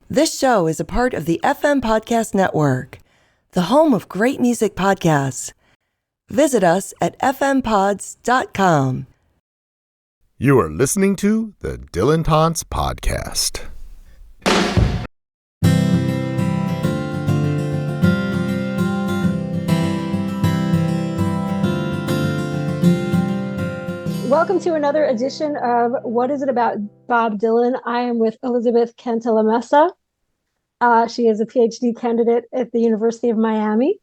This show is a part of the FM Podcast Network, the home of great music podcasts. Visit us at fmpods.com. You are listening to the Dylantantes podcast. Welcome to another edition of What Is It About Bob Dylan? I am with Elizabeth Cantalamessa. She is a PhD candidate at the University of Miami.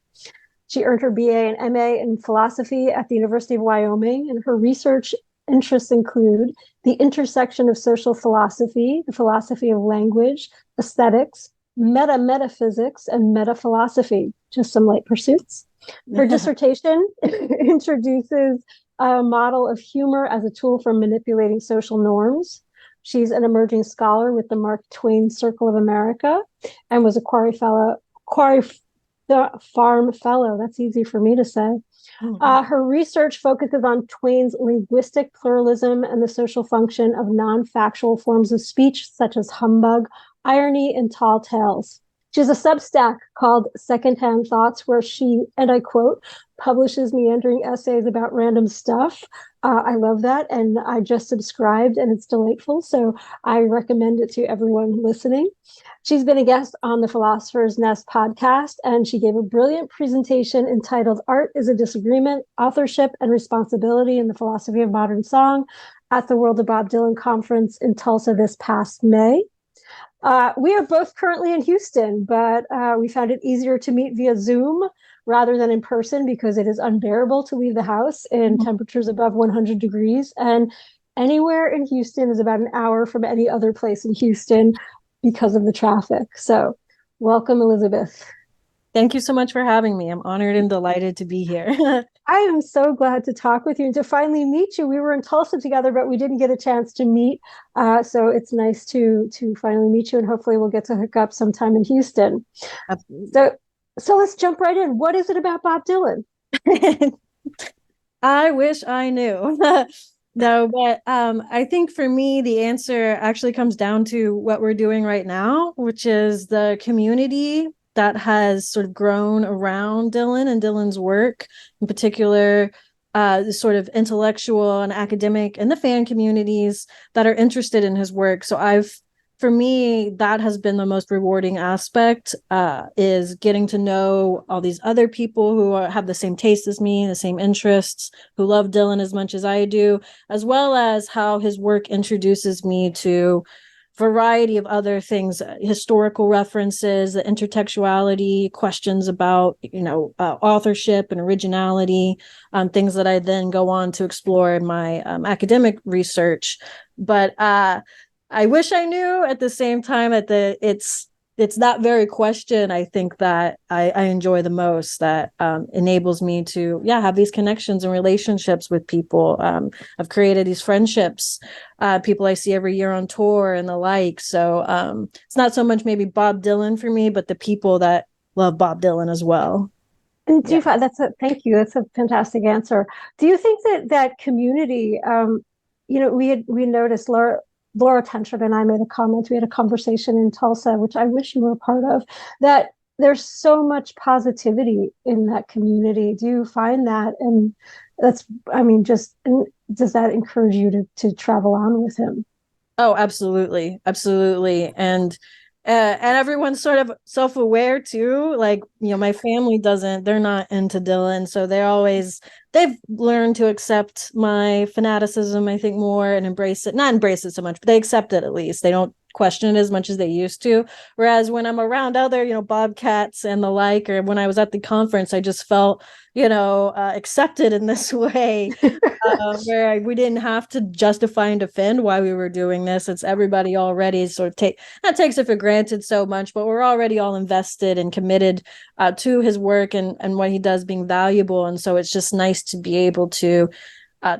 She earned her BA and MA in philosophy at the University of Wyoming, and her research interests include the intersection of social philosophy, the philosophy of language, aesthetics, metaphysics, and metaphilosophy. Just some light pursuits. Her dissertation introduces a model of humor as a tool for manipulating social norms. She's an emerging scholar with the Mark Twain Circle of America and was a Quarry Farm Fellow. That's easy for me to say. Her research focuses on Twain's linguistic pluralism and the social function of non-factual forms of speech, such as humbug, irony, and tall tales. She has a Substack called Secondhand Thoughts, where she, and I quote, publishes meandering essays about random stuff. I love that, and I just subscribed, and it's delightful, so I recommend it to everyone listening. She's been a guest on the Philosopher's Nest podcast, and she gave a brilliant presentation entitled Art is a Disagreement, Authorship and Responsibility in the Philosophy of Modern Song at the World of Bob Dylan Conference in Tulsa this past May. We are both currently in Houston, but we found it easier to meet via Zoom rather than in person because it is unbearable to leave the house in temperatures above 100 degrees. And anywhere in Houston is about an hour from any other place in Houston because of the traffic. So welcome, Elizabeth. Thank you so much for having me. I'm honored and delighted to be here. I am so glad to talk with you and to finally meet you. We were in Tulsa together, but we didn't get a chance to meet. So it's nice to finally meet you, and hopefully we'll get to hook up sometime in Houston. Absolutely. So let's jump right in. What is it about Bob Dylan? I wish I knew. No, but I think for me, the answer actually comes down to what we're doing right now, which is the community that has sort of grown around Dylan and Dylan's work, in particular, the sort of intellectual and academic and the fan communities that are interested in his work. So for me, that has been the most rewarding aspect, is getting to know all these other people who have the same taste as me, the same interests, who love Dylan as much as I do, as well as how his work introduces me to variety of other things, historical references, the intertextuality, questions about, authorship and originality, things that I then go on to explore in my academic research. But I wish I knew at the same time it's that very question, I think, that I enjoy the most, that enables me to have these connections and relationships with people. I've created these friendships, people I see every year on tour and the like. So it's not so much maybe Bob Dylan for me, but the people that love Bob Dylan as well. And do you find thank you. That's a fantastic answer. Do you think that community, we noticed Laura Tenshard and I made a comment. We had a conversation in Tulsa, which I wish you were a part of, that there's so much positivity in that community. Do you find that? And does that encourage you to travel on with him? Oh, absolutely. Absolutely. And everyone's sort of self-aware too. Like, my family they're not into Dylan. So they've learned to accept my fanaticism, I think, more, and not embrace it so much, but they accept it at least. They don't question it as much as they used to. Whereas when I'm around other, Bobcats and the like, or when I was at the conference, I just felt, accepted in this way, where we didn't have to justify and defend why we were doing this. It's everybody already sort of not takes it for granted so much, but we're already all invested and committed to his work and what he does being valuable. And so it's just nice to be able to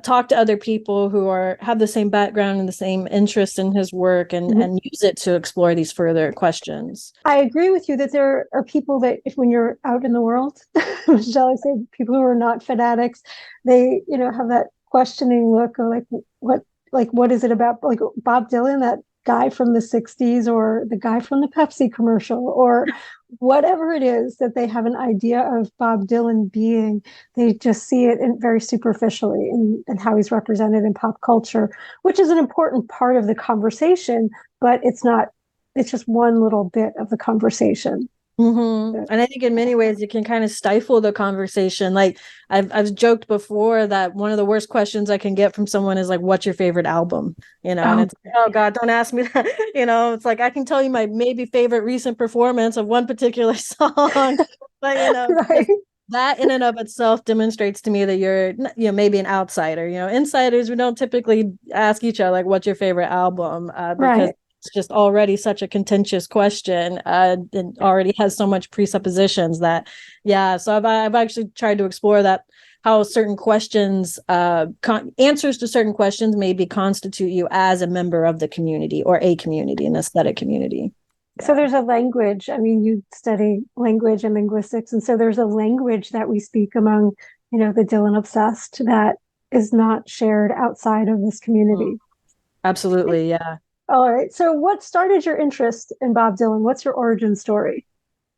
talk to other people who have the same background and the same interest in his work, and use it to explore these further questions. I agree with you that there are people that, when you're out in the world, shall I say, people who are not fanatics, they, have that questioning look of what is it about, like, Bob Dylan that guy from the 60s or the guy from the Pepsi commercial or whatever it is that they have an idea of Bob Dylan being, they just see it very superficially in how he's represented in pop culture, which is an important part of the conversation, but it's just one little bit of the conversation. Mm-hmm. And I think in many ways it can kind of stifle the conversation. Like I've joked before that one of the worst questions I can get from someone is like, "What's your favorite album?" And it's like, oh God, don't ask me that. It's like I can tell you my maybe favorite recent performance of one particular song, but right. that in and of itself demonstrates to me that you're maybe an outsider. Insiders, we don't typically ask each other like, "What's your favorite album?" Because right. it's just already such a contentious question and already has so much presuppositions that, so I've actually tried to explore that, how certain questions, answers to certain questions maybe constitute you as a member of the community or a community, an aesthetic community. So there's a language. I mean, you study language and linguistics, and so there's a language that we speak among, the Dylan obsessed that is not shared outside of this community. Absolutely, yeah. All right. So what started your interest in Bob Dylan? What's your origin story?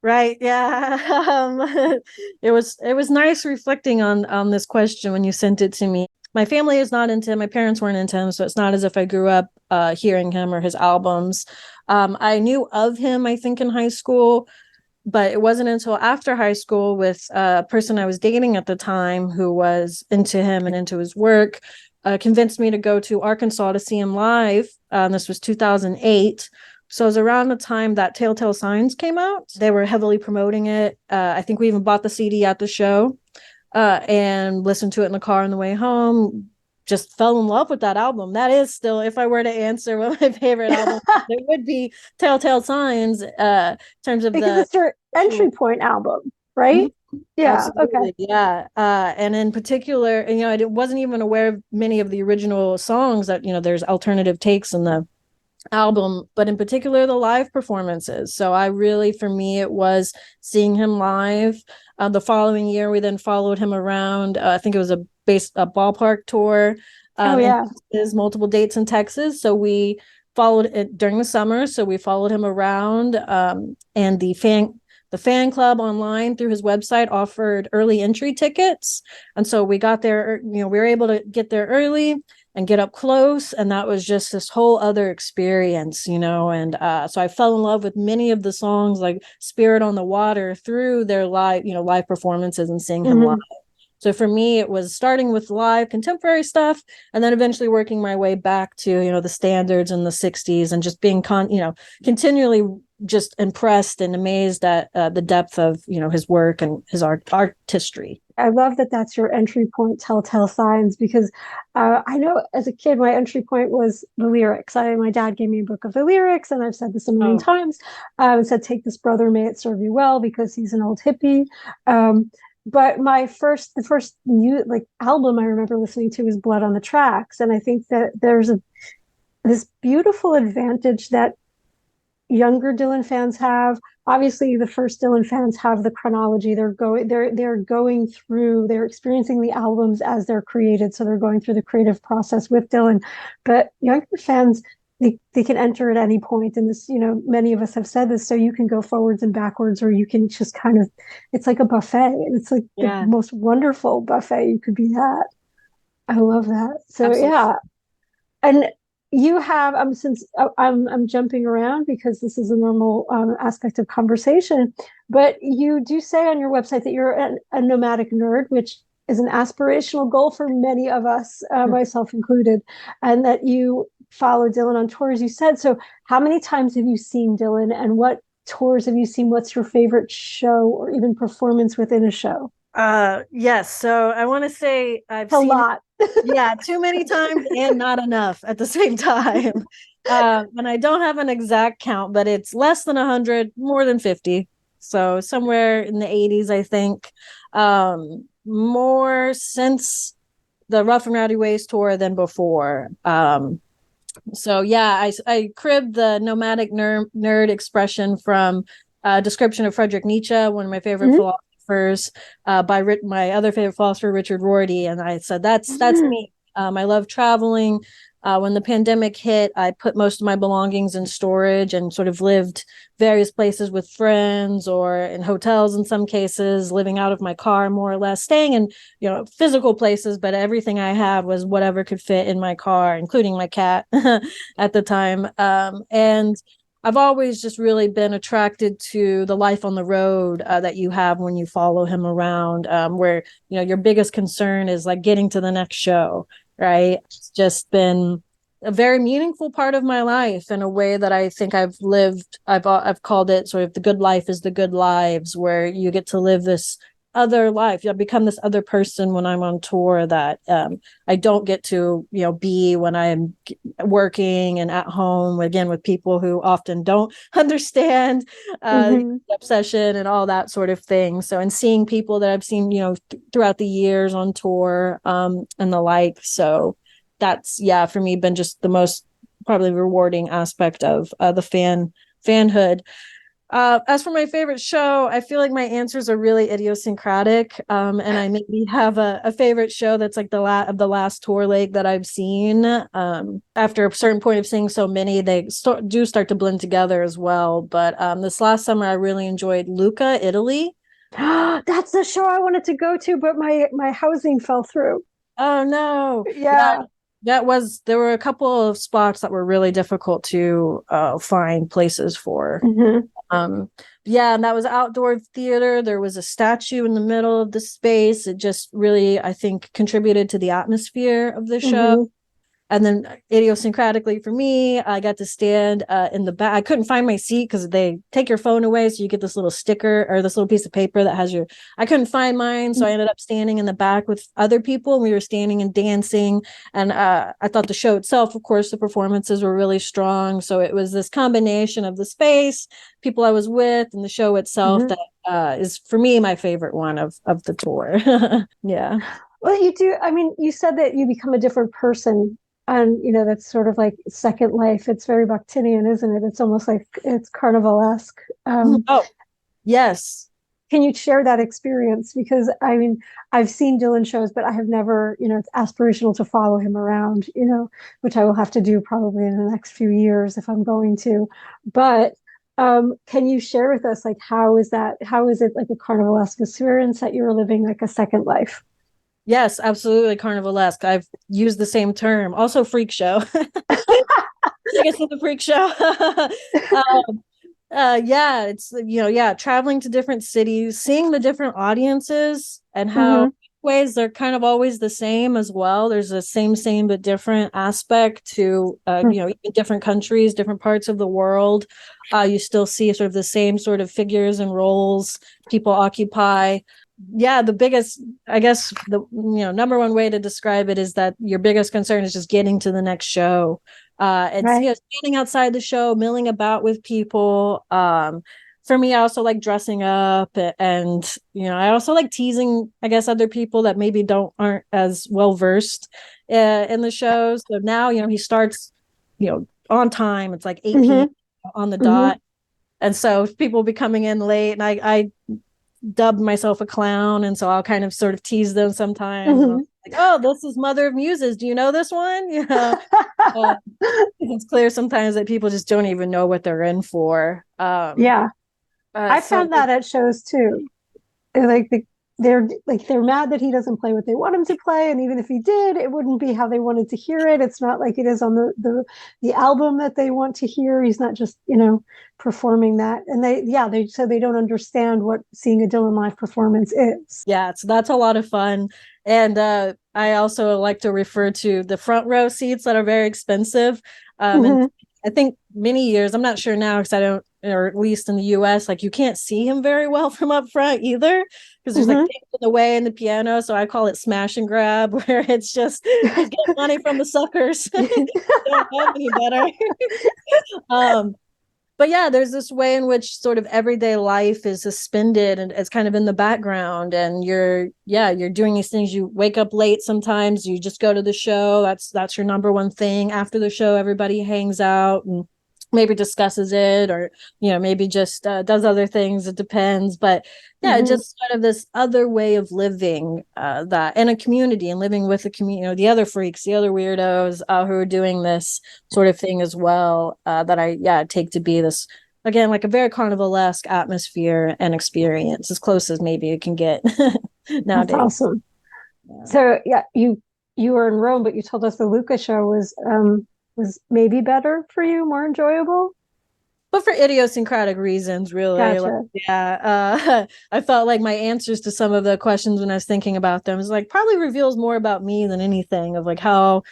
Right. Yeah. It was nice reflecting on this question when you sent it to me. My family is not into him. My parents weren't into him, so it's not as if I grew up hearing him or his albums. I knew of him, I think, in high school, but it wasn't until after high school with a person I was dating at the time who was into him and into his work, convinced me to go to Arkansas to see him live. This was 2008. So it was around the time that Telltale Signs came out. They were heavily promoting it. I think we even bought the CD at the show and listened to it in the car on the way home. Just fell in love with that album. That is still, if I were to answer what my favorite album, it would be Telltale Signs in terms of because it's your entry point album, right? Mm-hmm. Yeah. Absolutely. Okay. Yeah. And in particular, I wasn't even aware of many of the original songs that, there's alternative takes in the album, but in particular the live performances. So for me, it was seeing him live. The following year, we then followed him around. I think it was a ballpark tour. His multiple dates in Texas. So we followed it during the summer. So we followed him around, and the fan club online through his website offered early entry tickets. And so we got there, we were able to get there early and get up close. And that was just this whole other experience, and so I fell in love with many of the songs like Spirit on the Water through their live performances and seeing him live. So for me, it was starting with live contemporary stuff and then eventually working my way back to, the standards in the 60s and just being, continually just impressed and amazed at the depth of, his work and his artistry. I love that that's your entry point, Telltale Signs, because I know as a kid, my entry point was the lyrics. My dad gave me a book of the lyrics, and I've said this a million times. Said, "Take this, brother, may it serve you well," because he's an old hippie. But the first new album I remember listening to was Blood on the Tracks, and I think that there's this beautiful advantage that younger Dylan fans have. Obviously, the first Dylan fans have the chronology. They're going through, they're experiencing the albums as they're created, so they're going through the creative process with Dylan. But younger fans, they can enter at any point, and this, many of us have said this. So you can go forwards and backwards, or you can just kind of, it's like a buffet, and it's like the most wonderful buffet you could be at. I love that. So Absolutely. And you have since I'm jumping around because this is a normal aspect of conversation, but you do say on your website that you're a nomadic nerd, which is an aspirational goal for many of us, myself included, and that you follow Dylan on tours, you said. So how many times have you seen Dylan, and what tours have you seen? What's your favorite show or even performance within a show? Yes. So I want to say I've seen a lot. Too many times and not enough at the same time. And I don't have an exact count, but it's less than 100, more than 50. So somewhere in the 80s, I think. More since the Rough and Rowdy Ways tour than before. So yeah, I cribbed the nomadic nerd expression from a description of Friedrich Nietzsche, one of my favorite philosophers, by my other favorite philosopher, Richard Rorty. And I said, that's me. I love traveling. When the pandemic hit, I put most of my belongings in storage and sort of lived various places with friends or in hotels in some cases, living out of my car more or less, staying in, physical places, but everything I had was whatever could fit in my car, including my cat at the time. And I've always just really been attracted to the life on the road that you have when you follow him around, where, your biggest concern is like getting to the next show, right? It's just been a very meaningful part of my life in a way that I think I've lived. I've called it sort of the good life is the good lives, where you get to live this other life. You'll become this other person when I'm on tour that I don't get to, be when I'm working and at home, again, with people who often don't understand obsession and all that sort of thing. So, and seeing people that I've seen, throughout the years on tour and the like. So that's, for me, been just the most probably rewarding aspect of the fanhood. As for my favorite show, I feel like my answers are really idiosyncratic. And I maybe have a favorite show that's like the last tour leg that I've seen. After a certain point of seeing so many, they do start to blend together as well. But this last summer, I really enjoyed Lucca, Italy. That's the show I wanted to go to, but my housing fell through. Oh, no. Yeah. There were a couple of spots that were really difficult to find places for. And that was outdoor theater. There was a statue in the middle of the space. It just really, I think, contributed to the atmosphere of the show. And then idiosyncratically for me, I got to stand in the back. I couldn't find my seat because they take your phone away. So you get this little sticker or this little piece of paper that has I couldn't find mine. So I ended up standing in the back with other people. We were standing and dancing. And I thought the show itself, of course, the performances were really strong. So it was this combination of the space, people I was with, and the show itself that is, for me, my favorite one of the tour. Yeah. Well, you do. I mean, you said that you become a different person. And, that's sort of like Second Life. It's very Bakhtinian, isn't it? It's almost like it's carnivalesque. Oh, yes. Can you share that experience? Because, I mean, I've seen Dylan shows, but I have never, it's aspirational to follow him around, which I will have to do probably in the next few years if I'm going to. But can you share with us, like, how is it like a carnivalesque experience that you're living like a second life? Yes, absolutely carnivalesque. I've used the same term. Also freak show. I guess it's a freak show. It's, traveling to different cities, seeing the different audiences and how ways they're kind of always the same as well. There's a same but different aspect to, even different countries, different parts of the world. You still see sort of the same sort of figures and roles people occupy. Yeah, the biggest, I guess, the number one way to describe it is that your biggest concern is just getting to the next show. It's standing outside the show, milling about with people. For me, I also like dressing up, and I also like teasing, I guess, other people that maybe aren't as well versed in the show. So now, he starts, on time. It's like 8 p.m. on the dot, and so people will be coming in late, and I dubbed myself a clown, and so I'll kind of sort of tease them sometimes. Like, oh, this is Mother of Muses. Do you know this one? It's clear sometimes that people just don't even know what they're in for. I found that at shows too. They're mad that he doesn't play what they want him to play, and even if he did, it wouldn't be how they wanted to hear it. It's not like it is on the album that they want to hear. He's not just performing that, and they don't understand what seeing a Dylan live performance is. Yeah, so that's a lot of fun. And I also like to refer to the front row seats that are very expensive. And I think many years, I'm not sure now because I don't, or at least in the US, like you can't see him very well from up front either because there's like things in the way in the piano. So I call it smash and grab, where it's just he's getting money from the suckers. Don't have any better. But yeah, there's this way in which sort of everyday life is suspended and it's kind of in the background, and you're doing these things. You wake up late sometimes, you just go to the show. That's your number one thing. After the show, everybody hangs out and maybe discusses it, or maybe just does other things. It depends, but yeah, just sort of this other way of living, that in a community, and living with the community, the other freaks, the other weirdos, who are doing this sort of thing as well, that I take to be this, again, like a very carnivalesque atmosphere and experience, as close as maybe it can get nowadays. That's awesome. Yeah. So yeah, you were in Rome, but you told us the Lucca show was maybe better for you, more enjoyable? But for idiosyncratic reasons, really. Gotcha. I felt like my answers to some of the questions when I was thinking about them is like probably reveals more about me than anything, of like how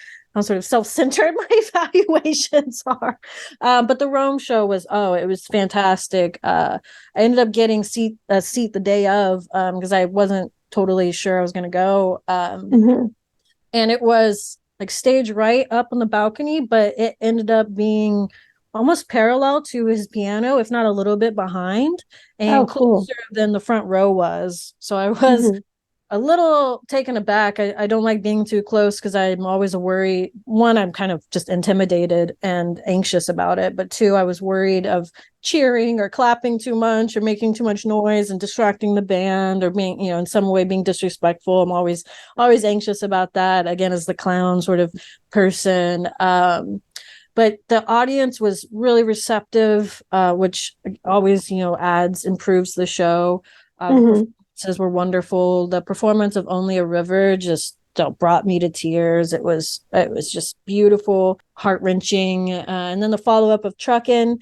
sort of self-centered my evaluations are. But the Rome show was, it was fantastic. I ended up getting a seat the day of, because I wasn't totally sure I was going to go. And it was like stage right up on the balcony, but it ended up being almost parallel to his piano, if not a little bit behind, and closer than the front row was. So I was a little taken aback. I don't like being too close because I'm always worried. One, I'm kind of just intimidated and anxious about it. But two, I was worried of cheering or clapping too much or making too much noise and distracting the band, or being, in some way being disrespectful. I'm always anxious about that, again, as the clown sort of person. But the audience was really receptive, which always, improves the show. The performances were wonderful. The performance of Only a River just brought me to tears. It was just beautiful, heart-wrenching. And then the follow-up of Truckin',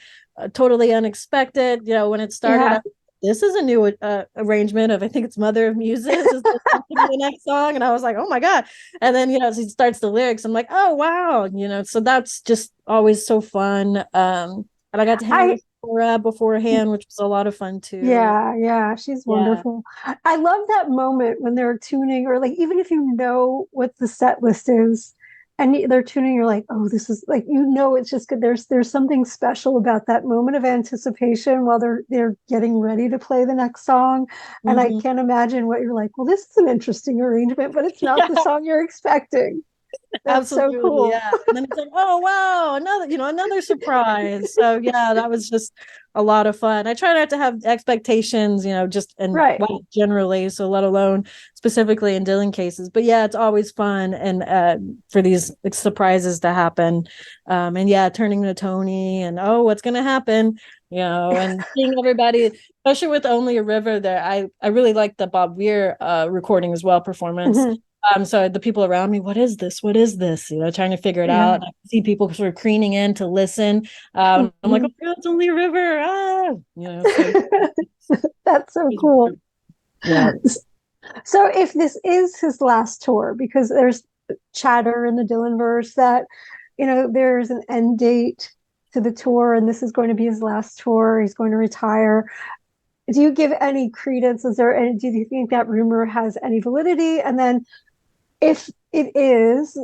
totally unexpected. When it started, this is a new arrangement of, I think it's Mother of Muses is the next song, and I was like, oh my god. And then as he starts the lyrics, I'm like, oh wow. So that's just always so fun. And I got to hang with Laura beforehand, which was a lot of fun too. Yeah, she's wonderful. I love that moment when they're tuning, or like even if you know what the set list is and they're tuning, you're like, oh, this is like, it's just good. There's something special about that moment of anticipation while they're getting ready to play the next song. And I can't imagine what you're like, well, this is an interesting arrangement, but it's not the song you're expecting. That's absolutely, so cool. Yeah. And then it's like, oh wow, another surprise. So yeah, that was just a lot of fun. I try not to have expectations, just generally, so let alone specifically in Dylan cases. But yeah, it's always fun, and for these surprises to happen. And turning to Tony and what's gonna happen, and seeing everybody, especially with Only a River there. I really like the Bob Weir recording as well, performance. So the people around me, what is this? Trying to figure it out. And I see people sort of craning in to listen. I'm like, oh my God, it's Only a River. So. That's so cool. Yeah. So if this is his last tour, because there's chatter in the Dylanverse that, there's an end date to the tour and this is going to be his last tour, he's going to retire. Do you give any credence? Do you think that rumor has any validity? And then if it is,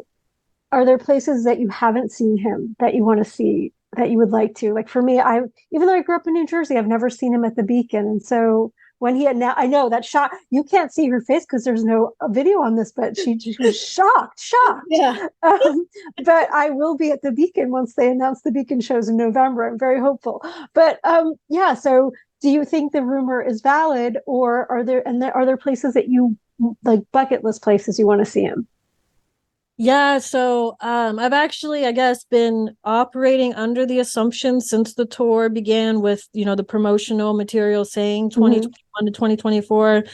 are there places that you haven't seen him that you want to see, that you would like to? Like for me, even though I grew up in New Jersey, I've never seen him at the Beacon. And so when I know that shot, you can't see her face because there's no video on this, but she was shocked. Yeah. But I will be at the Beacon once they announce the Beacon shows in November. I'm very hopeful. But so do you think the rumor is valid, or are there places that you like, bucket list places you want to see him? Yeah, so I've actually, I guess, been operating under the assumption since the tour began with, the promotional material saying 2021 to 2024.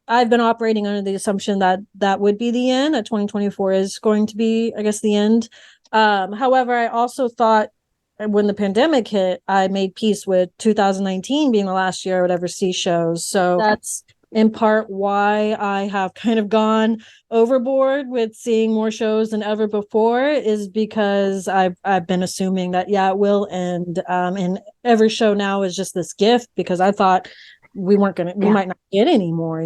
I've been operating under the assumption that would be the end, that 2024 is going to be, I guess, the end. However, I also thought when the pandemic hit, I made peace with 2019 being the last year I would ever see shows. So that's in part why I have kind of gone overboard with seeing more shows than ever before, is because I've been assuming that, it will end. And every show now is just this gift, because I thought we might not get any more,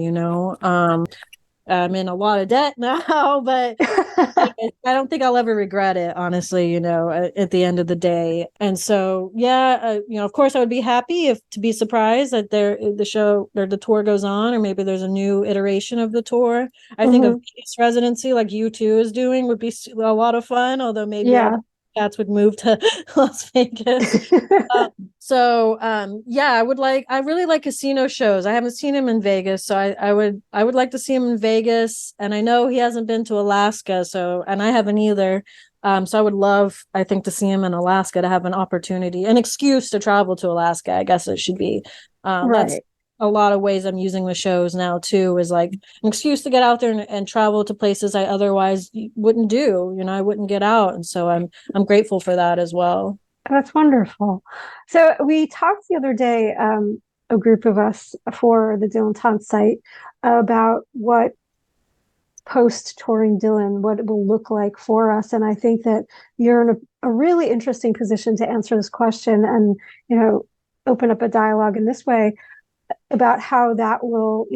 I'm in a lot of debt now, but I don't think I'll ever regret it, honestly, at the end of the day. And so, of course, I would be happy to be surprised that the show or the tour goes on, or maybe there's a new iteration of the tour. I think a Vegas residency like U2 is doing would be a lot of fun, although maybe I'll Bobcats would move to Las Vegas. Yeah, I really like casino shows. I haven't seen him in Vegas, so I would like to see him in Vegas. And I know he hasn't been to Alaska, and I haven't either. So I would love, I think, to see him in Alaska, to have an opportunity, an excuse to travel to Alaska, I guess it should be. That's a lot of ways I'm using the shows now too, is like an excuse to get out there and travel to places I otherwise wouldn't do. I wouldn't get out. And so I'm grateful for that as well. That's wonderful. So we talked the other day, a group of us for the Dylantantes site, about what post-touring Dylan, what it will look like for us. And I think that you're in a really interesting position to answer this question and, open up a dialogue in this way about how that will,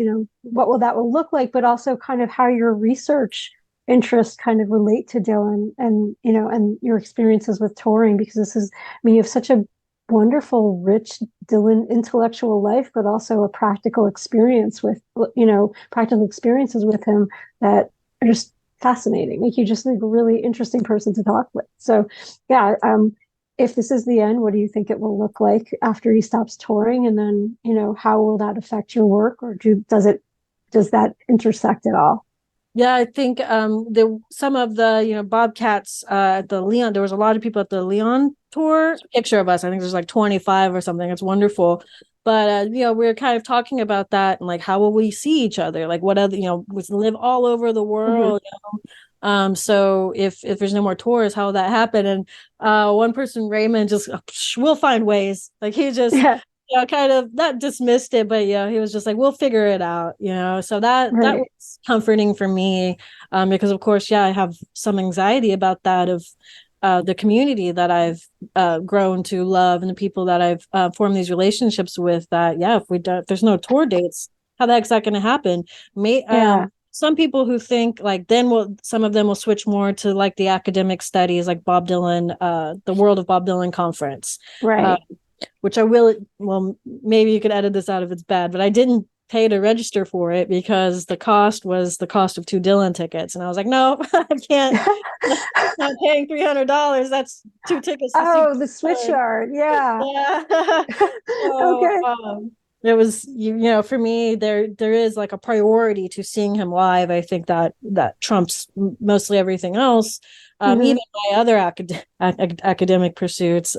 what that will look like, but also kind of how your research interests kind of relate to Dylan and, and your experiences with touring, because you have such a wonderful, rich Dylan intellectual life, but also a practical experience with, practical experiences with him that are just fascinating. Make you just like a really interesting person to talk with. So yeah, if this is the end, what do you think it will look like after he stops touring? And then, how will that affect your work, or does that intersect at all? Yeah, I think some of the Bobcats at the Leon, there was a lot of people at the Leon tour. Picture of us, I think there's like 25 or something. It's wonderful. But we were kind of talking about that, and like, how will we see each other? Like, what other, we live all over the world. So if there's no more tours, how will that happen? And one person, Raymond, just, we'll find ways. Like, he just kind of not dismissed it, but he was just like, we'll figure it out. So that was comforting for me, because of course, I have some anxiety about that, of the community that I've grown to love, and the people that I've formed these relationships with. That if there's no tour dates, how the heck's that going to happen? Some people who think like some of them will switch more to like the academic studies, like Bob Dylan, the World of Bob Dylan conference, right? Which I will. Well, maybe you could edit this out if it's bad, but I didn't pay to register for it because the cost was the cost of 2 Dylan tickets, and I was like, no, I can't. I'm not paying $300. That's 2 tickets. Oh, the switch yard, yeah. So, okay. It was, for me, there is like a priority to seeing him live. I think that trumps mostly everything else, even my other academic pursuits.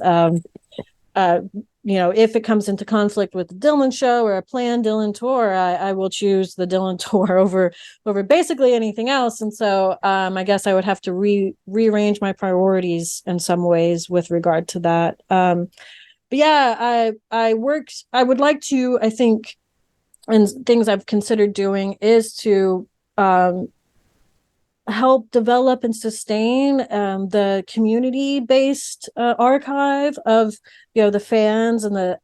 If it comes into conflict with the Dylan show or a planned Dylan tour, I will choose the Dylan tour over basically anything else. And so I guess I would have to rearrange my priorities in some ways with regard to that. But yeah, I would like to, I think, and things I've considered doing is to help develop and sustain the community-based archive of the fans, and the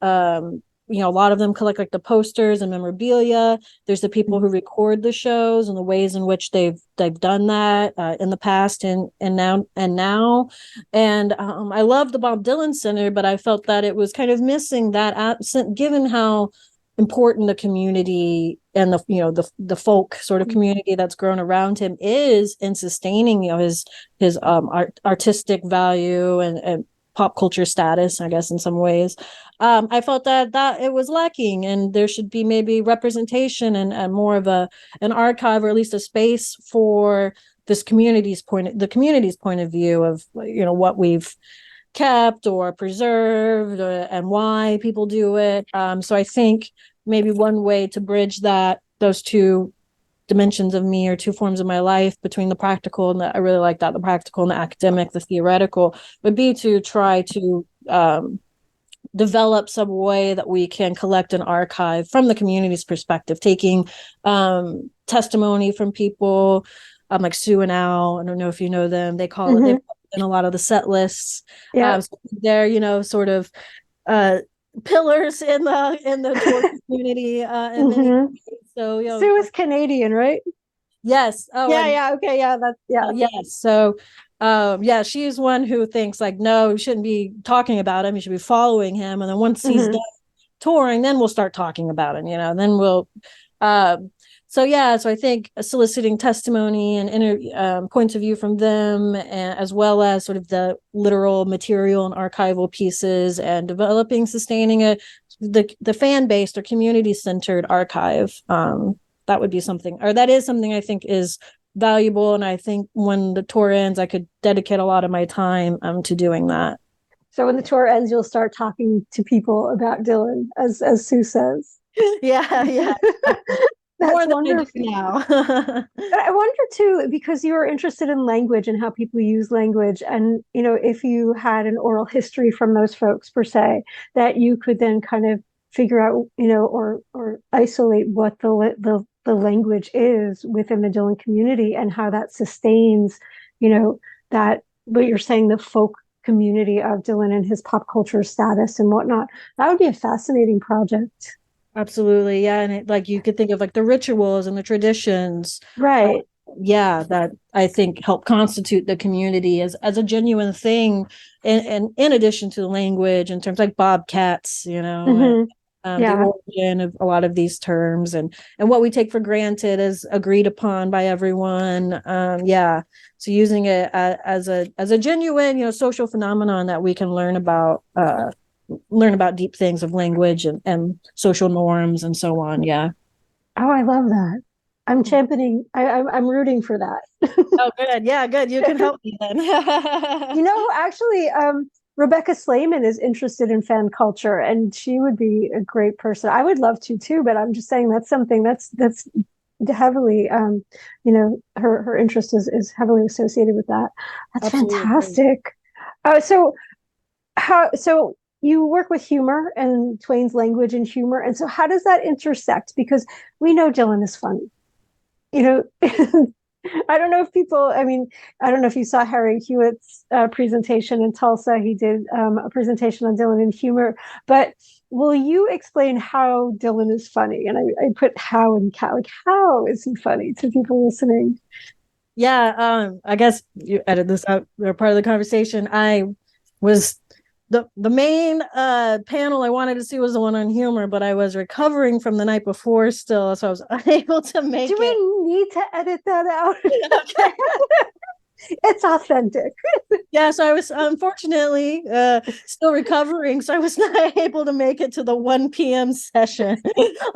a lot of them collect like the posters and memorabilia. There's the people who record the shows and the ways in which they've done that in the past and now. And I love the Bob Dylan Center, but I felt that it was kind of missing that, given how important the community and the folk sort of community that's grown around him is in sustaining his artistic value and pop culture status, I guess, in some ways. I felt that it was lacking, and there should be maybe representation and more of an archive, or at least a space for the community's point of view of what we've kept or preserved, and why people do it. So I think maybe one way to bridge those two dimensions of me, or two forms of my life, between the practical and I really like that, the practical and the academic, the theoretical, would be to try to develop some way that we can collect an archive from the community's perspective, taking testimony from people like Sue and Al. I don't know if you know them. They call it, they put in a lot of the set lists. So they're sort of pillars in the tour community. So Sue is Canadian, right? Yes. Okay. Yes. So she's one who thinks like, no, you shouldn't be talking about him, you should be following him, and then once he's done touring, then we'll start talking about him, and then we'll So I think soliciting testimony and points of view from them, as well as sort of the literal material and archival pieces, and developing, sustaining the fan-based or community-centered archive. That would be something, or that is something I think is valuable. And I think when the tour ends, I could dedicate a lot of my time to doing that. So when the tour ends, you'll start talking to people about Dylan, as Sue says. Yeah. That's more than wonderful. Now. I wonder too, because you are interested in language and how people use language, and if you had an oral history from those folks per se, that you could then kind of figure out, or isolate what the language is within the Dylan community, and how that sustains, that what you're saying, the folk community of Dylan and his pop culture status and whatnot. That would be a fascinating project. Absolutely. Yeah. And you could think of the rituals and the traditions. Right. That I think help constitute the community as a genuine thing. And in addition to the language, in terms like bobcats, Mm-hmm. the origin of a lot of these terms, and what we take for granted is agreed upon by everyone. So using it as a genuine, social phenomenon that we can learn about deep things of language and social norms and so on. Yeah. Oh, I love that. I'm championing. I'm rooting for that. Oh, good. Yeah, good. You can help me then. Actually, Rebecca Slayman is interested in fan culture, and she would be a great person. I would love to too, but I'm just saying that's something that's heavily, her interest is heavily associated with that. That's Absolutely. Fantastic. So you work with humor and Twain's language and humor. And so how does that intersect? Because we know Dylan is funny. I don't know if you saw Harry Hewitt's presentation in Tulsa. He did a presentation on Dylan and humor. But will you explain how Dylan is funny? And I put how in cat, how is he funny to people listening? Yeah, I guess you edit this out. They're part of the conversation. I was the main panel I wanted to see was the one on humor, but I was recovering from the night before still, so I was unable to make it. Do we need to edit that out? Okay. It's authentic. Yeah, so I was unfortunately still recovering, so I was not able to make it to the 1 p.m. session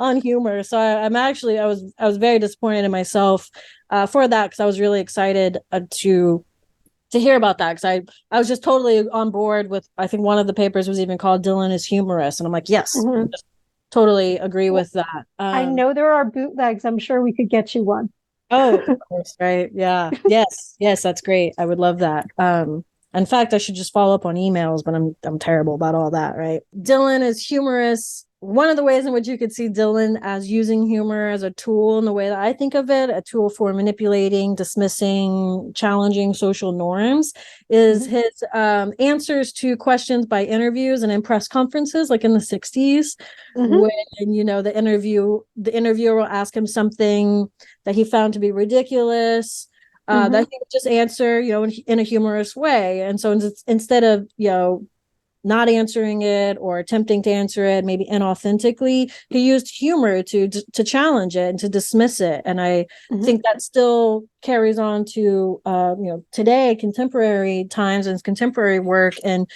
on humor. So I was very disappointed in myself for that, because I was really excited to hear about that, because I was just totally on board with, I think one of the papers was even called Dylan is Humorous, and I'm like, yes, just totally agree with that. I know there are bootlegs. I'm sure we could get you one. Oh, of course, right? Yeah. Yes, that's great. I would love that. In fact, I should just follow up on emails, but I'm terrible about all that, right? Dylan is humorous. One of the ways in which you could see Dylan as using humor as a tool, in the way that I think of it, a tool for manipulating, dismissing, challenging social norms, is his answers to questions by interviews and in press conferences, like in the 60s, when the interviewer will ask him something that he found to be ridiculous, that he would just answer, in a humorous way. And so instead of, not answering it or attempting to answer it maybe inauthentically, he used humor to challenge it and to dismiss it. And I think that still carries on to today, contemporary times and contemporary work, and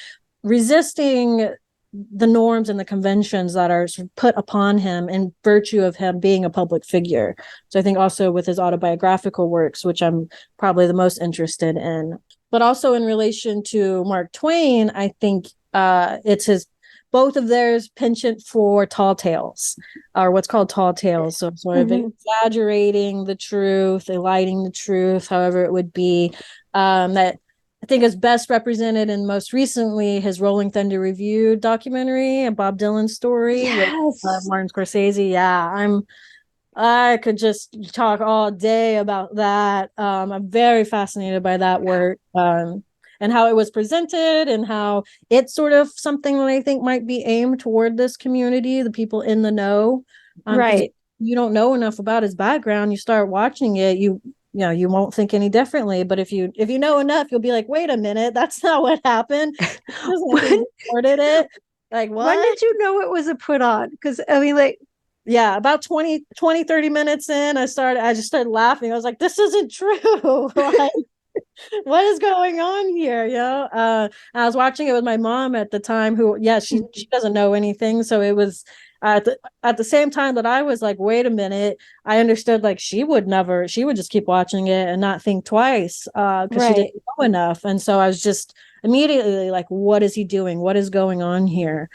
resisting the norms and the conventions that are sort of put upon him in virtue of him being a public figure. So I think also with his autobiographical works, which I'm probably the most interested in, but also in relation to Mark Twain, I think it's both of theirs penchant for tall tales, or what's called tall tales. So sort of exaggerating the truth, eliding the truth, however it would be, that I think is best represented in most recently his Rolling Thunder Review documentary, a Bob Dylan story with Martin Scorsese. Yeah, I could just talk all day about that. I'm very fascinated by that work, and how it was presented, and how it's sort of something that I think might be aimed toward this community, the people in the know. Right. You don't know enough about his background. You start watching it, you won't think any differently. But if you know enough, you'll be like, wait a minute, that's not what happened. He reported it. Like, what? When did you know it was a put on? Because I mean, like, yeah, about 30 minutes in, I just started laughing. I was like, this isn't true. Like, what is going on here? I was watching it with my mom at the time, who, yeah, she doesn't know anything. So it was at the same time that I was like, wait a minute, I understood, like, she would just keep watching it and not think twice, because she didn't know enough. And so I was just immediately like, what is he doing? What is going on here?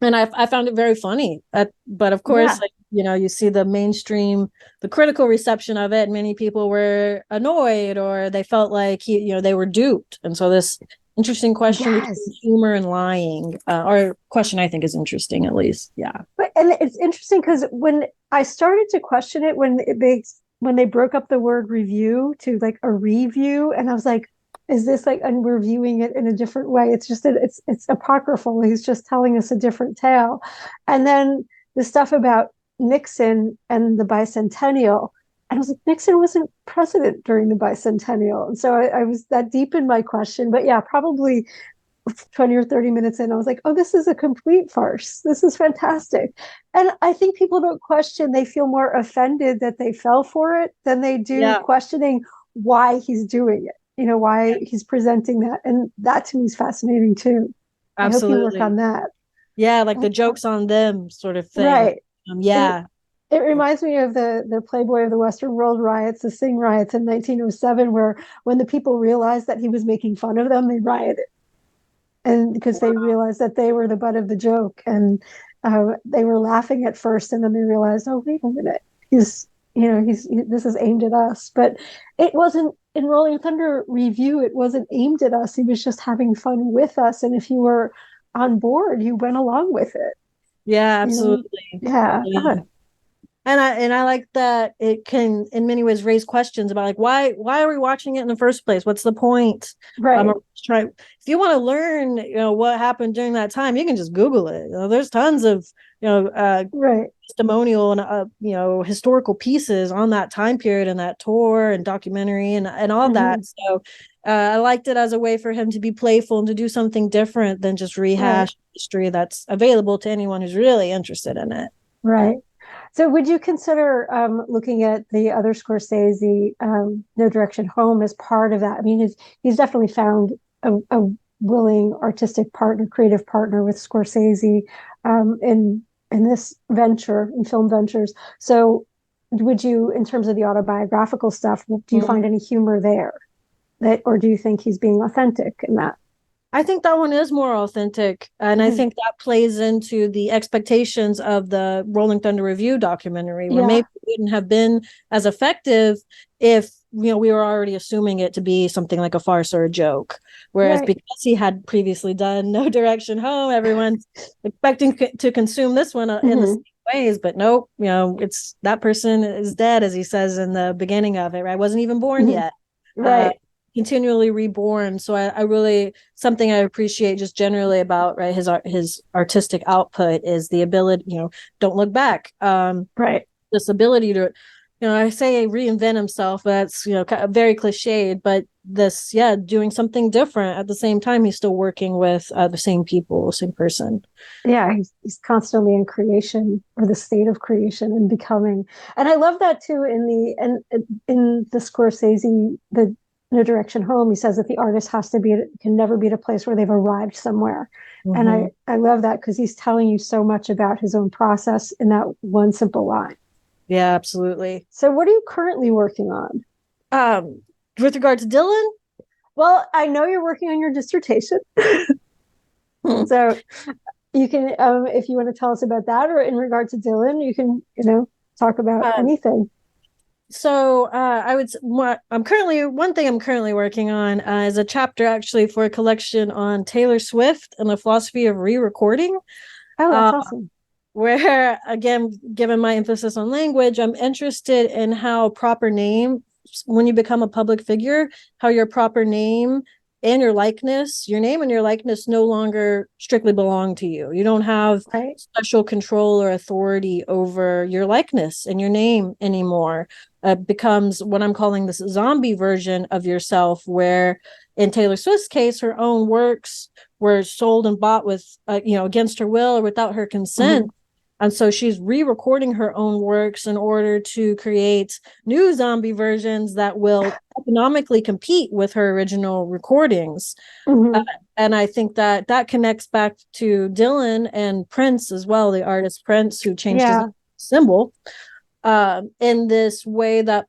And I found it very funny. But of course, like, you see the mainstream, the critical reception of it. Many people were annoyed, or they felt like they were duped. And so this interesting question between humor and lying, or question I think is interesting, at least. Yeah. And it's interesting because when I started to question it, when they broke up the word review to like a review, and I was like, is this like, and we're viewing it in a different way? It's just that it's apocryphal. He's just telling us a different tale. And then the stuff about Nixon and the bicentennial, and I was like, Nixon wasn't president during the bicentennial. And so I was that deep in my question. But yeah, probably 20 or 30 minutes in, I was like, oh, this is a complete farce. This is fantastic. And I think people don't question. They feel more offended that they fell for it than they do questioning why he's doing it. Why he's presenting that. And that to me is fascinating too. Absolutely. I hope you work on that. Yeah, like the joke's on them sort of thing. Right. Yeah. It reminds me of the Playboy of the Western World riots, the Sing riots in 1907, where when the people realized that he was making fun of them, they rioted. And because they realized that they were the butt of the joke, and they were laughing at first, and then they realized, oh, wait a minute, this is aimed at us. But it wasn't, in Rolling Thunder Review, it wasn't aimed at us. He was just having fun with us. And if you were on board, you went along with it. Yeah, absolutely. Yeah. And I like that it can, in many ways, raise questions about like, why are we watching it in the first place? What's the point? Right. If you want to learn, what happened during that time, you can just Google it. There's tons of testimonial and historical pieces on that time period and that tour and documentary and all that. So I liked it as a way for him to be playful and to do something different than just rehash history that's available to anyone who's really interested in it. Right. So would you consider looking at the other Scorsese, No Direction Home, as part of that? I mean, he's definitely found a willing artistic partner, creative partner with Scorsese in this venture, in film ventures. So would you, in terms of the autobiographical stuff, do you find any humor there? Or do you think he's being authentic in that? I think that one is more authentic. And I think that plays into the expectations of the Rolling Thunder Review documentary, where maybe it wouldn't have been as effective if we were already assuming it to be something like a farce or a joke. Whereas because he had previously done No Direction Home, everyone's expecting to consume this one in the same ways. But nope, it's that person is dead, as he says in the beginning of it, right? Wasn't even born yet. Right. Continually reborn. So I really, something I appreciate just generally about his artistic output is the ability, don't look back. This ability to, I say reinvent himself, but that's very cliched, but this doing something different at the same time he's still working with the same people, same person. Yeah, he's constantly in creation, or the state of creation and becoming. And I love that too in the Scorsese, the No Direction Home, he says that the artist can never be at a place where they've arrived somewhere. And I love that, because he's telling you so much about his own process in that one simple line. Yeah, absolutely. So what are you currently working on? With regard to Dylan? Well, I know you're working on your dissertation. So you can, if you want to tell us about that, or in regard to Dylan, you can, talk about anything. So I'm currently working on is a chapter actually for a collection on Taylor Swift and the philosophy of re-recording. Oh, that's awesome. Where, again, given my emphasis on language, I'm interested in how proper name, when you become a public figure, how your proper name and your name and your likeness no longer strictly belong to you. You don't have special control or authority over your likeness and your name anymore. It becomes what I'm calling this zombie version of yourself, where in Taylor Swift's case, her own works were sold and bought with, against her will or without her consent. And so she's re-recording her own works in order to create new zombie versions that will economically compete with her original recordings. And I think that that connects back to Dylan and Prince as well, the artist Prince, who changed his symbol in this way that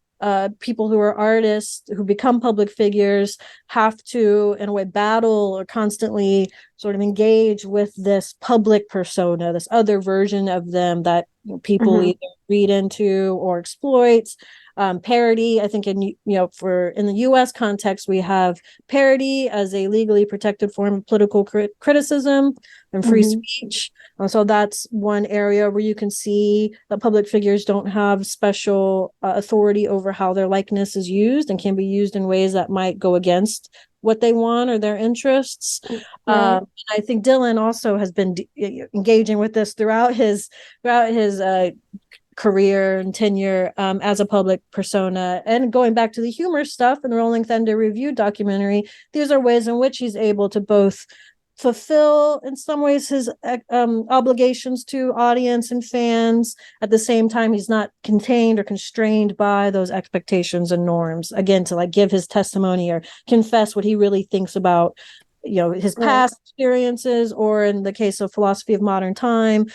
people who are artists who become public figures have to, in a way, battle or constantly sort of engage with this public persona, this other version of them that people either read into or exploit. Parody, I think in the U.S. context, we have parody as a legally protected form of political criticism and free speech. So that's one area where you can see that public figures don't have special authority over how their likeness is used and can be used in ways that might go against what they want or their interests. I think Dylan also has been engaging with this throughout his career and tenure as a public persona. And going back to the humor stuff in the Rolling Thunder Review documentary, these are ways in which he's able to both fulfill in some ways his obligations to audience and fans. At the same time, he's not contained or constrained by those expectations and norms, again, to like give his testimony or confess what he really thinks about his past experiences, or in the case of Philosophy of Modern Time,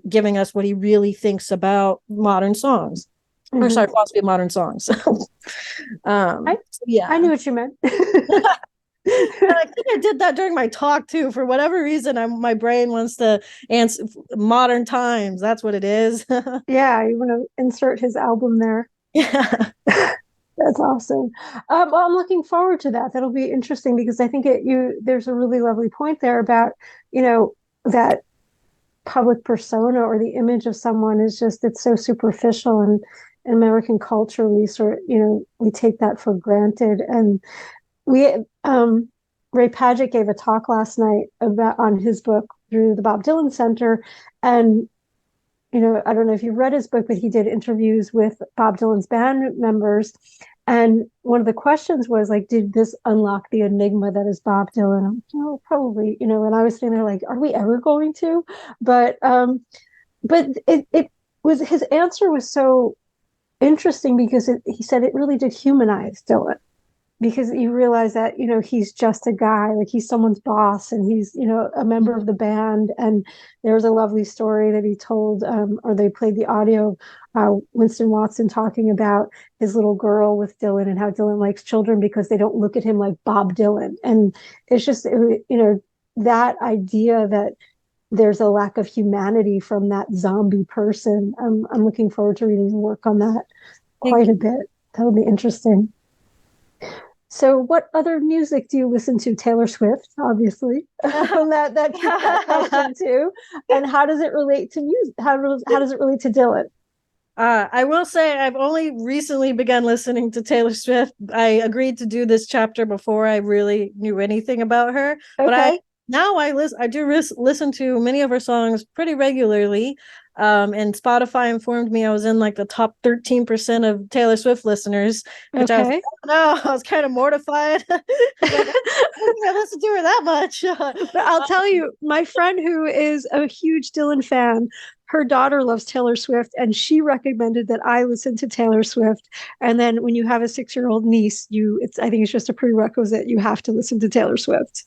giving us what he really thinks about modern songs. Or sorry, Philosophy of Modern Songs. I knew what you meant. I think I did that during my talk too. For whatever reason, my brain wants to answer Modern Times. That's what it is. Yeah, you want to insert his album there. Yeah. That's awesome. Well, I'm looking forward to that. That'll be interesting because I think there's a really lovely point there about, that public persona or the image of someone is just, it's so superficial, and in American culture, we we take that for granted. And Ray Padgett gave a talk last night on his book through the Bob Dylan Center. And I don't know if you've read his book, but he did interviews with Bob Dylan's band members. And one of the questions was like, did this unlock the enigma that is Bob Dylan? Probably, and I was sitting there like, are we ever going to? But it was, his answer was so interesting because he said it really did humanize Dylan. Because you realize that, he's just a guy, like he's someone's boss, and he's, a member of the band. And there was a lovely story that he told, or they played the audio, Winston Watson talking about his little girl with Dylan and how Dylan likes children because they don't look at him like Bob Dylan. And it's just, that idea that there's a lack of humanity from that zombie person. I'm looking forward to reading work on that quite a bit. That'll be interesting. So what other music do you listen to? Taylor Swift, obviously. that question too. And how does it relate to music? How does it relate to Dylan? I will say I've only recently begun listening to Taylor Swift. I agreed to do this chapter before I really knew anything about her. Okay. But I do listen to many of her songs pretty regularly. And Spotify informed me I was in like the top 13% of Taylor Swift listeners, which I was kind of mortified. I didn't listen to her that much. But I'll tell you, my friend who is a huge Dylan fan, her daughter loves Taylor Swift, and she recommended that I listen to Taylor Swift. And then when you have a 6-year-old niece, I think it's just a prerequisite. You have to listen to Taylor Swift.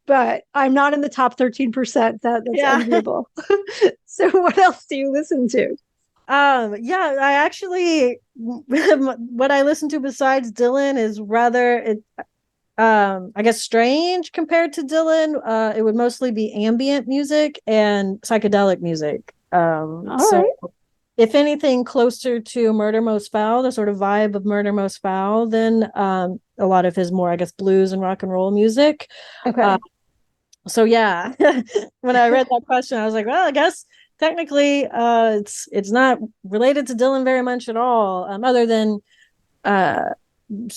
But I'm not in the top 13%. That's enviable. So what else do you listen to? I actually, what I listen to besides Dylan is rather, I guess, strange compared to Dylan. It would mostly be ambient music and psychedelic music. Right. If anything, closer to Murder Most Foul, the sort of vibe of Murder Most Foul, than a lot of his more, I guess, blues and rock and roll music. Okay. So yeah, when I read that question, I was like, well, I guess technically it's not related to Dylan very much at all, other than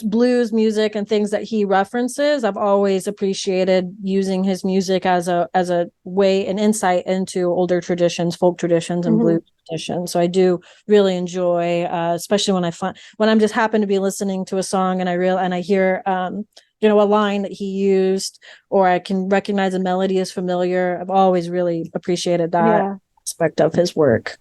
blues music and things that he references. I've always appreciated using his music as a way, an insight into older traditions, folk traditions, and blues traditions. So I do really enjoy, especially when I'm just happen to be listening to a song and I hear a line that he used, or I can recognize a melody is familiar. I've always really appreciated that aspect of his work.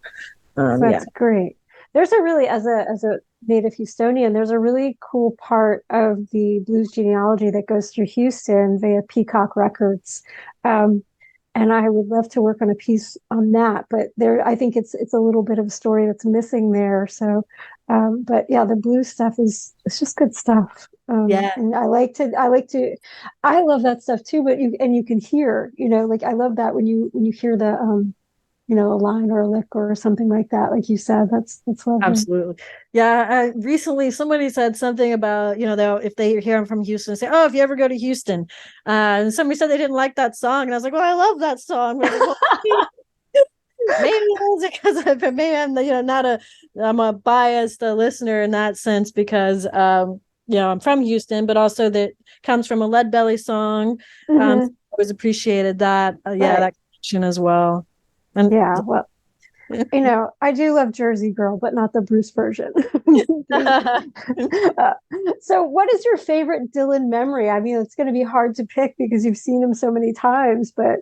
That's great. There's a really, as a native Houstonian, there's a really cool part of the blues genealogy that goes through Houston via Peacock Records. And I would love to work on a piece on that, but I think it's a little bit of a story that's missing there. So, but yeah, the blues stuff it's just good stuff. And I love that stuff too. But you can hear, like I love that when you hear the a line or a lick or something like that, like you said. That's lovely. Absolutely. Yeah. Recently somebody said something about, if they hear I'm from Houston, say, oh, if you ever go to Houston, and somebody said they didn't like that song, and I was like, well, I love that song. I was like, well, maybe it's because maybe I'm I'm a biased listener in that sense, because I'm from Houston, but also that comes from a Lead Belly song. I always appreciated that. That connection as well. And well, I do love Jersey Girl, but not the Bruce version. So what is your favorite Dylan memory? I mean, it's going to be hard to pick because you've seen him so many times, but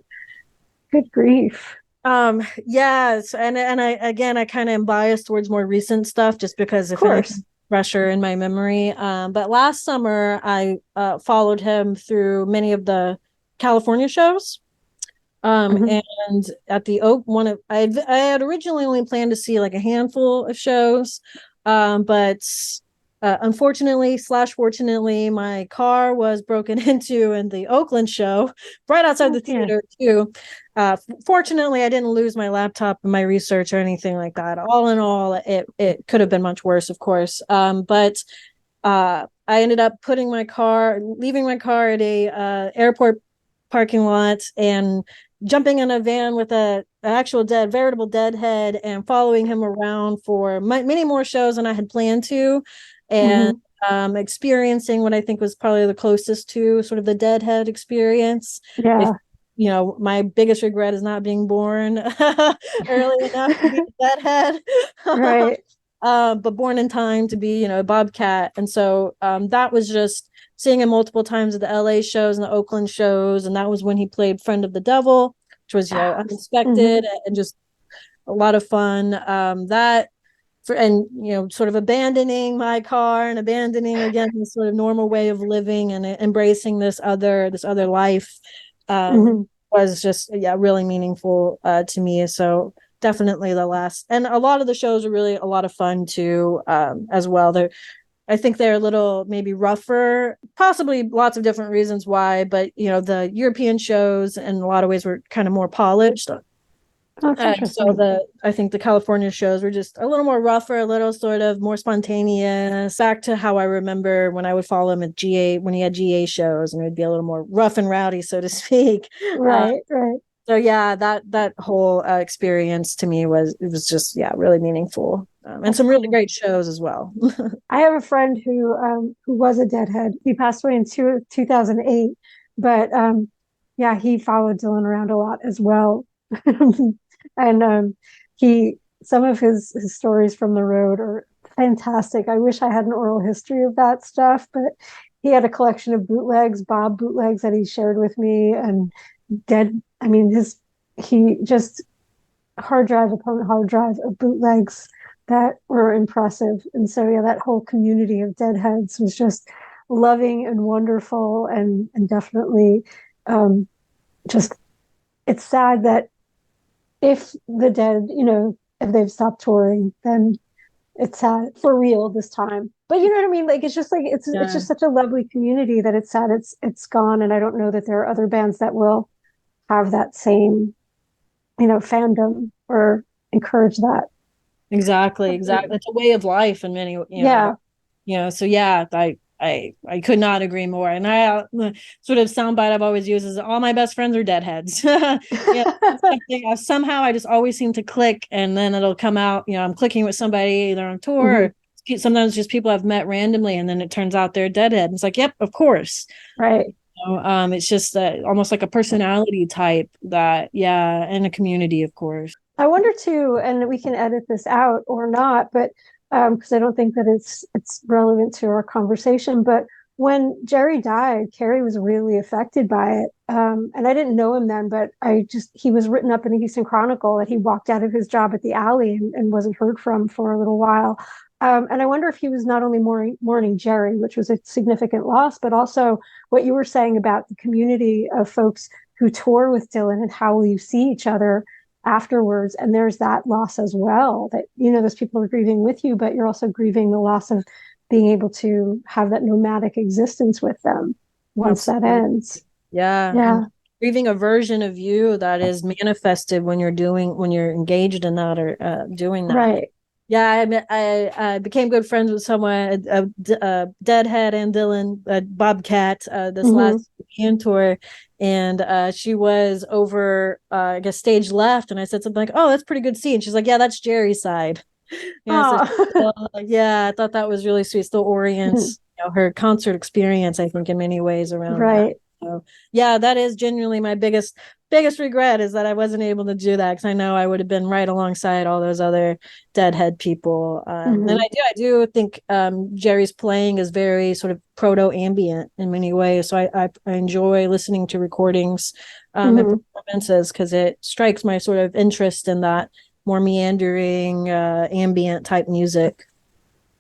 good grief. Yes. And I kind of am biased towards more recent stuff, just because if anything fresher in my memory. But last summer I followed him through many of the California shows. And at the I had originally only planned to see like a handful of shows, but unfortunately / fortunately, my car was broken into in the Oakland show right outside the theater too. Fortunately, I didn't lose my laptop and my research or anything like that. All in all, it could have been much worse, of course. But I ended up leaving my car at a airport parking lot and jumping in a van with an actual veritable deadhead and following him around for many more shows than I had planned to, and experiencing what I think was probably the closest to sort of the deadhead experience. My biggest regret is not being born early enough to be a deadhead. Right. But born in time to be, a bobcat. And so that was just seeing him multiple times at the LA shows and the Oakland shows. And that was when he played Friend of the Devil, which was, unexpected and just a lot of fun. Sort of abandoning my car and abandoning again this sort of normal way of living and embracing this other life was just, really meaningful to me. So definitely the last, and a lot of the shows are really a lot of fun too, as well. I think they're a little maybe rougher, possibly lots of different reasons why, but the European shows in a lot of ways were kind of more polished. That's interesting. So I think the California shows were just a little more rougher, a little sort of more spontaneous, back to how I remember when I would follow him at GA, when he had GA shows, and it would be a little more rough and rowdy, so to speak. Right. So that whole experience to me was just really meaningful, and some really great shows as well. I have a friend who was a deadhead. He passed away in 2008, but he followed Dylan around a lot as well. And some of his stories from the road are fantastic. I wish I had an oral history of that stuff, but he had a collection of Bob bootlegs that he shared with me, and he just hard drive upon hard drive of bootlegs that were impressive. And so that whole community of deadheads was just loving and wonderful, and definitely just, it's sad that if the dead, if they've stopped touring, then it's sad for real this time. But you know what I mean? Like, it's just like, it's just such a lovely community that it's sad it's gone. And I don't know that there are other bands that will have that same, fandom or encourage that. Exactly. It's a way of life in many, so I could not agree more. And I sort of soundbite I've always used is all my best friends are deadheads. Somehow I just always seem to click, and then it'll come out, I'm clicking with somebody either on tour or sometimes just people I've met randomly, and then it turns out they're deadhead. And it's like, yep, of course. Right. It's just almost like a personality type that, and a community, of course. I wonder too, and we can edit this out or not, but because I don't think that it's relevant to our conversation, but when Jerry died, Carrie was really affected by it. And I didn't know him then, but he was written up in the Houston Chronicle that he walked out of his job at the Alley and wasn't heard from for a little while. And I wonder if he was not only mourning Jerry, which was a significant loss, but also what you were saying about the community of folks who tour with Dylan and how will you see each other afterwards. And there's that loss as well, that, those people are grieving with you, but you're also grieving the loss of being able to have that nomadic existence with them once that ends. Yeah. Yeah. Grieving a version of you that is manifested when you're engaged in that or doing that. Right. Yeah, I became good friends with someone, Deadhead and Dylan, Bobcat, this last European tour, and she was over, I guess, stage left, and I said something like, "Oh, that's a pretty good scene." She's like, "Yeah, that's Jerry's side." Yeah, I thought that was really sweet. Still orients her concert experience, I think, in many ways around right. that. So, yeah, that is genuinely my biggest regret, is that I wasn't able to do that, because I know I would have been right alongside all those other Deadhead people. And I do think Jerry's playing is very sort of proto-ambient in many ways. So I enjoy listening to recordings and performances, because it strikes my sort of interest in that more meandering ambient type music.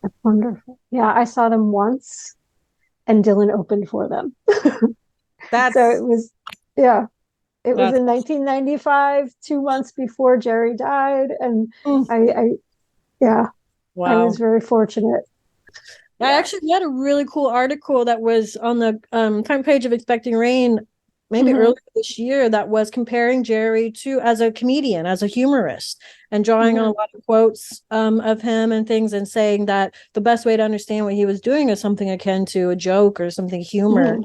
That's wonderful. Yeah, I saw them once and Dylan opened for them. So it was, it was in 1995, 2 months before Jerry died. And I was very fortunate. I actually had a really cool article that was on the front page of Expecting Rain, maybe earlier this year, that was comparing Jerry to as a comedian, as a humorist, and drawing on a lot of quotes of him and things, and saying that the best way to understand what he was doing is something akin to a joke or something humor,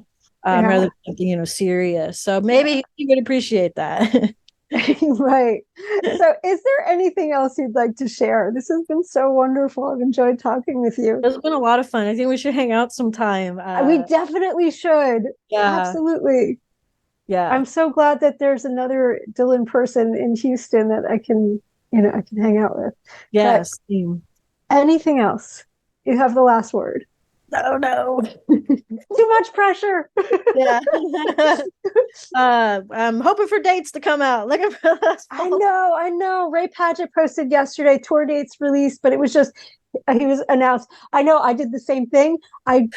rather than something, serious. So maybe he would appreciate that. Right. So is there anything else you'd like to share? This has been so wonderful. I've enjoyed talking with you. It's been a lot of fun. I think we should hang out sometime. We definitely should. Yeah. Absolutely. Yeah. I'm so glad that there's another Dylan person in Houston that I can hang out with. Yes. Anything else? You have the last word. No. Too much pressure. Yeah. I'm hoping for dates to come out. Looking for this. I know. Ray Padgett posted yesterday, tour dates released, but it was just, he was announced. I know, I did the same thing. I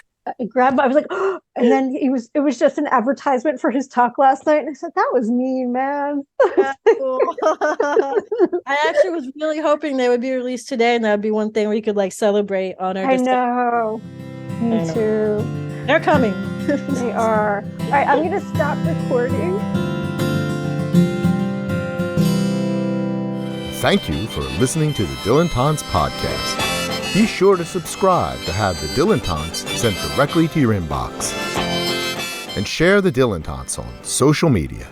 grabbed, I was like, oh, and then it was just an advertisement for his talk last night. And I said, that was mean, man. That's cool. I actually was really hoping they would be released today, and that would be one thing we could celebrate on our discussion. I know. Me too. They're coming. They are. All right, I'm going to stop recording. Thank you for listening to the Dylantantes podcast. Be sure to subscribe to have the Dylantantes sent directly to your inbox. And share the Dylantantes on social media.